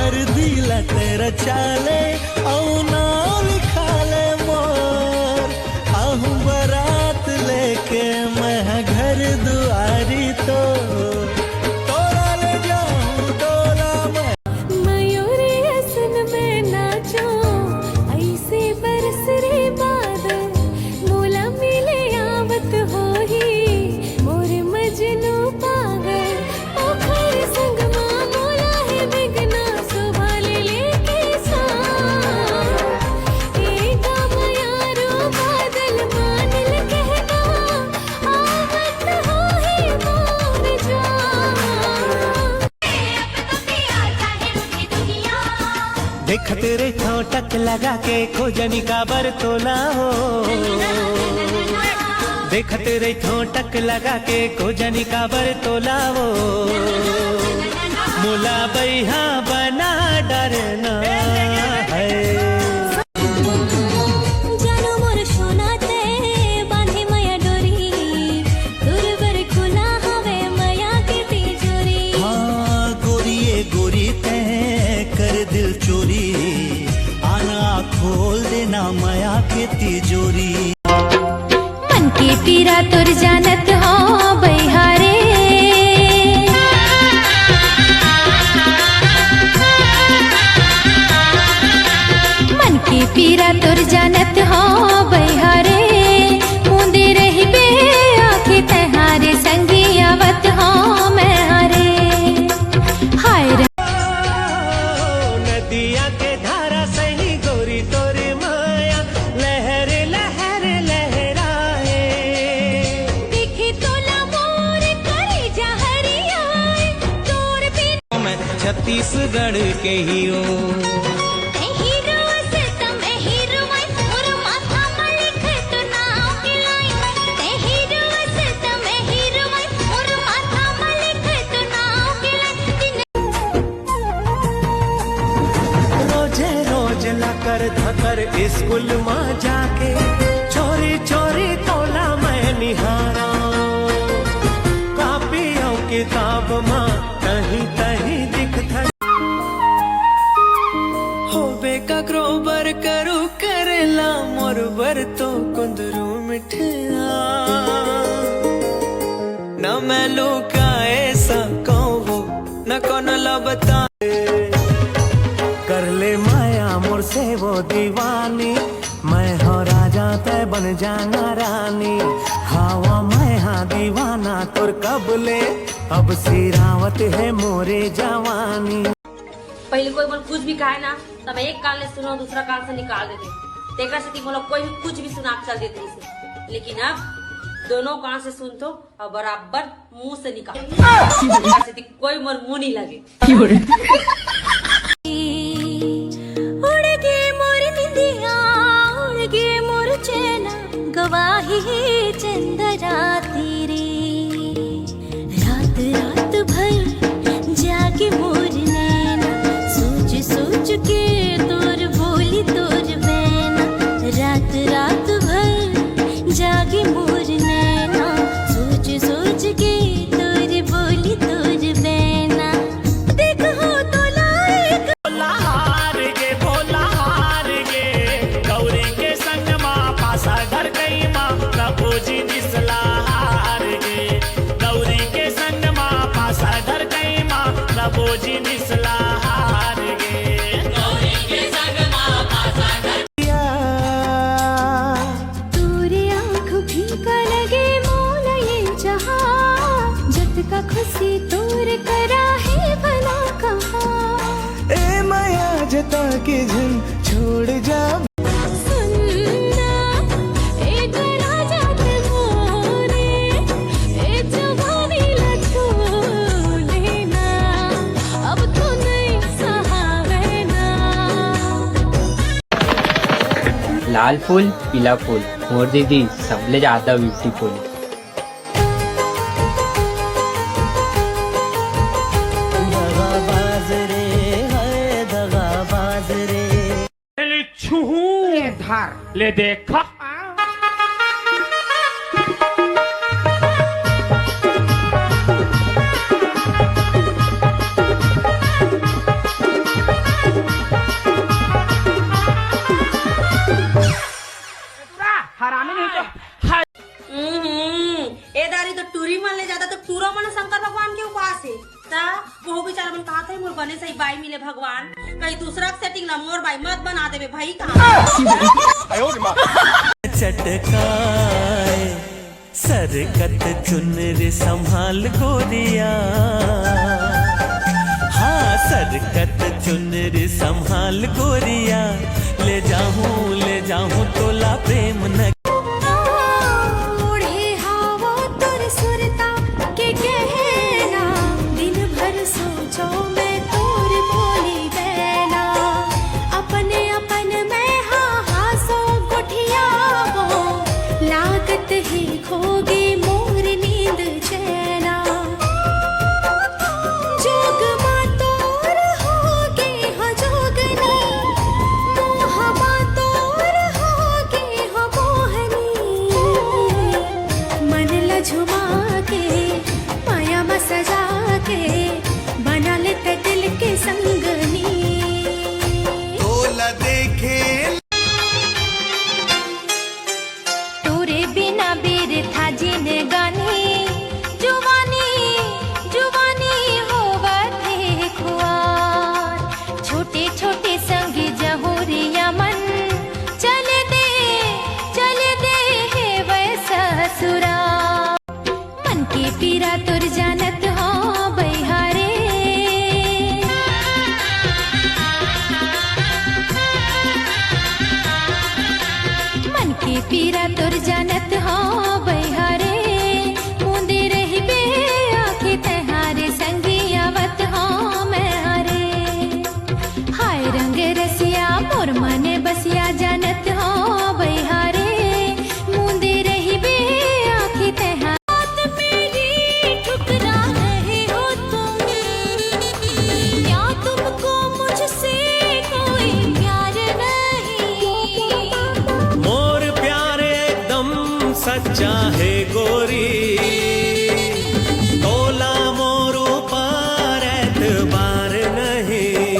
कर दिला तेरा चाले औ नाम लिखा ले मोर आहूं बारात लेके मैं घर दुआरी तो तोरा ले जाऊं डोला में मयूरी हसन में नाचो ऐसे बरस रे बादल मोला मिले आवत हो ही मोर मजनू पागल ओखर संग मां मोला है बिगना सुभाले लेके साथ एका मयारो बादल मानिल कहना आवत हो ही मोर जान देख तेरे ठोटक लगा के खोजनी का बरतोला हो देख तेरे ठोटक लगा के खोजनी का बरतोला हो मुला बैहा बना डरना है जानो मोर सोनाते बांधे मया डोरी दुर्बर खुला हवे मया के तिजोरी हाँ गोरिये गोरी तय कर दिल चोरी आना खोल देना माया के तिजोरी मन के पीरा तोर जानत हो बैहारे मन के पीरा तोर जानत हो बैहारे मुंदे रही बे आँखें तहारे संगी आवत हो मैं हारे हाय रे नदिया के धारा सही गोरी तोरी माया लहर लहर लहराए देखे तोला मोर करे जहरिया तोर बिन मैं छत्तीसगढ़ के ही हूँ हीरो से तम हीरो मैं मोर माथा में लिखे तो नाम के लाई हीरो से तम हीरो मैं मोर माथा में लिखे तो नाम के लाई रोजे रोज ला कर धकर स्कूल में जाके चोरी चोरी तोला मैं निहारा कापियों किताब में कहीं कहीं दिखता हो बेका क्रोबर करू करेला मोर बर तो कुंदरू मिठिया न मैं लुका ऐसा कहूँ न कौन लबता कर ले माया मोर से वो दीवानी मैं हो राजा तय बन जाना रानी हवा मैं हाँ दीवाना तोर कब ले अब सिरावत है मोरे जवानी पहले कोई बोल कुछ भी कहे ना तब एक कान से सुनो दूसरा कान से निकाल देते तेरा से बोलो कोई भी कुछ भी सुना चल देते इसे लेकिन अब दोनों कान से सुन तो और बराबर मुंह से निकाल कोई मोर मुंह नहीं लगे उड़ गे मोर निंदिया उड़ गे मोर चैना गवाही चंद्रा तेरी रात रात भर जागे मोर नैना सोच सोच के तोर बोली तोर बैना रात रात भर जागे मोर नैना सोच सोच के तोर बोली तोर बैना देखो तो लायक भोला हार गे गौरी के संग माँ पासा घर गई माँ प्रभु जी दिसला हार गे गौरी के संग माँ पासा घर गई माँ प्रभु जी दिसला हार गे गौरी के संग माँ पासा घर तोरे आँख फीका लगे मोला ये जहां जत का खुशी तोर करा है भला कहाँ ए माया जता के झन छोड़ जा सुनना ए गला जाते मोरे ए जवानी लटको लेना अब तो नहीं सहारना लाल फूल पीला फूल मोर दीदी सबले ज्यादा ब्यूटीफुल दगाबाज रे है दगाबाज रे धार ले देखा बेचारा वो बेचारा मन कहा था मोर बने सही बाई मिले भगवान कहीं दूसरा सेटिंग ना मोर बाई मत बना देवे भाई कहाँ चटकाए सरकत चुनर संभाल गोरिया, हाँ सरकत चुनर संभाल गोरिया, ले जाऊं तोला प्रेम न ओढ़े हवा तोर सुरता के कहना, दिन भर सोचो मैं तोर बोली बैना, अपने अपन में हाँ सो गुठिया वो, लागत ही खोगे मोर नींद चैना, जोग माँ तोर होगे हो जोगनी, मोह माँ तोर होगे हो मोहनी, मन ला झुमा के माया में सजा के बना लेते दिल के संगनी। तोला देखे तोरे बिना बेर था जिंदगानी, जुवानी जुवानी होवत है खुआर, छोटे छोटे संग जहुरिया मन चले दे है वैसा ससुरा, मन के पीरा तुर जानत हो बहिहारे, मन के पीरा तुर जानत हो बहिहारे, मुंदे रही बे आखे तहारे संगी आवत हो मैं हारे, हाय रंग रसिया मोर मने बसिया जानत हो बहिहारे, मुंदे रही बे आखे तहारे, बात मेरी ठुकरा रहे हो तुम, क्या तुमको मुझसे कोई प्यार नहीं, मोर प्यार एकदम सच्चा है गोरी, तोला मोर ऊपर एतबार नहीं,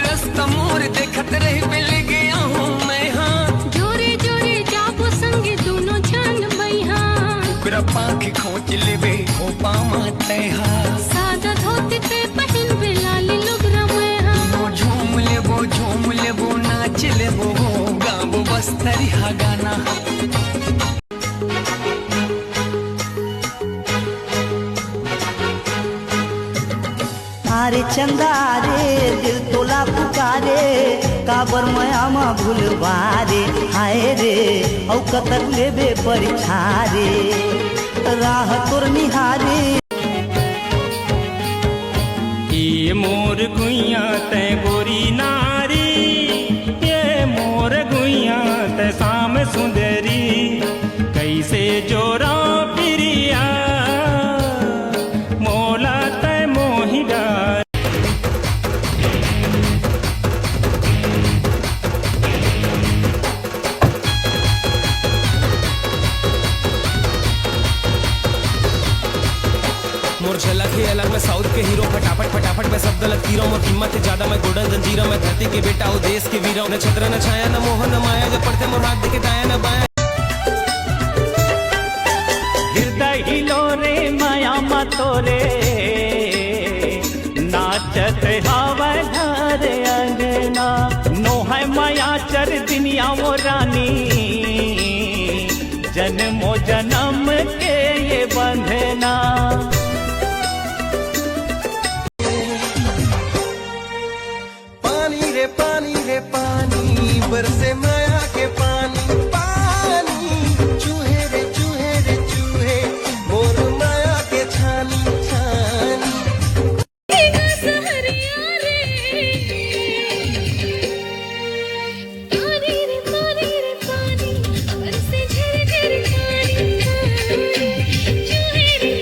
रास्ता मोर देखत रही मिल गया हूँ मैं, हाँ जोरे जोरे जाबो संगे दोनों जान बैहा, ओकरा पाख खोच लेबे ओ पामा तैहा, सादा धोती पे पहन बिलाली लोग रमैहा, झूम लेबो नाच लेबो गाबो बस्तरी हा गाना, अरे चंदा रे दिल तोला पुकारे, काबर मया मा भूलवारे, हाय रे औ कतक लेबे परीक्षा रे, राह तोर निहारे। ये मोर गुइया ते गोरी नारी, ये मोर गुइया ते शाम सुंदरी, कैसे जोरा प्रिया मोला ते मोहि डार, मोर झलक ही अलग में साउथ के हीरो, फटाफट में सब गलत तीरों, मोर कीमत ज्यादा मैं गोल्डन जंजीरों में, धरती के बेटा ओ देश के वीरों, न छत्र न छाया न मोह न माया, जब पढ़ते मोर हाथ देखे दाया न बाया, हृदय हिलो रे माया मतोरे, नाचत हवा घर अंगना, नो है माया चर दुनिया वो रानी, जन्मो जन्म के ये बंधना, पानी रे पानी बरसे माया के पानी, पानी चूहे रे चूहे मोर माया के छानी छानी, सहरिया रे पानी बरसे झर झर पानी, चूहे रे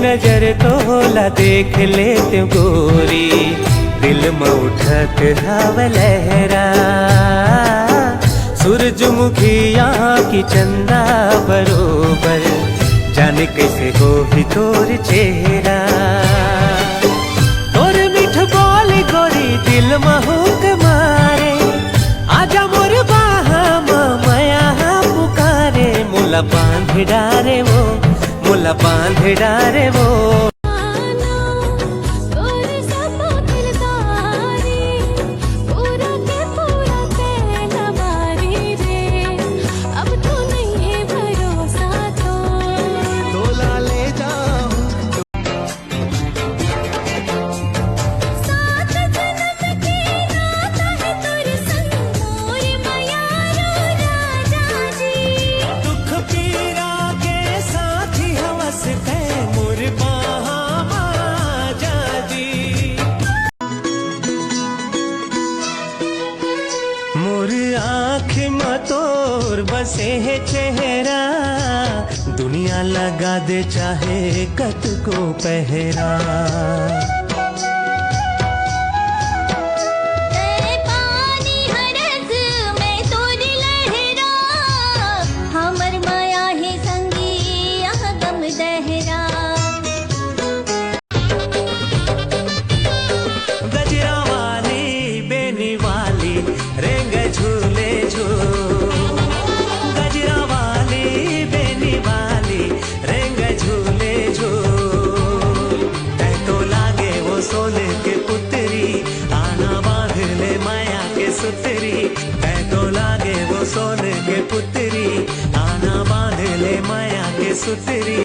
नजर तोला देख लेते गोरी, दिल में उठत हव लहरा, सूरजमुखिया की चंदा बरोबर, जाने कैसे हो भी तोर चेहरा। तोर मीठ बोली गोरी दिल महूक मारे, आजा मोर बाहा मया पुकारे, मोला बांध डारे वो, मोला बांध डारे वो। मोर आँख में तोर बसे है चेहरा, दुनिया लगा दे चाहे कत को पहरा। सोने के पुत्री आना बांध ले माया के सुतरी, है तो लागे वो सोने के पुत्री आना बांध ले माया के सुतरी।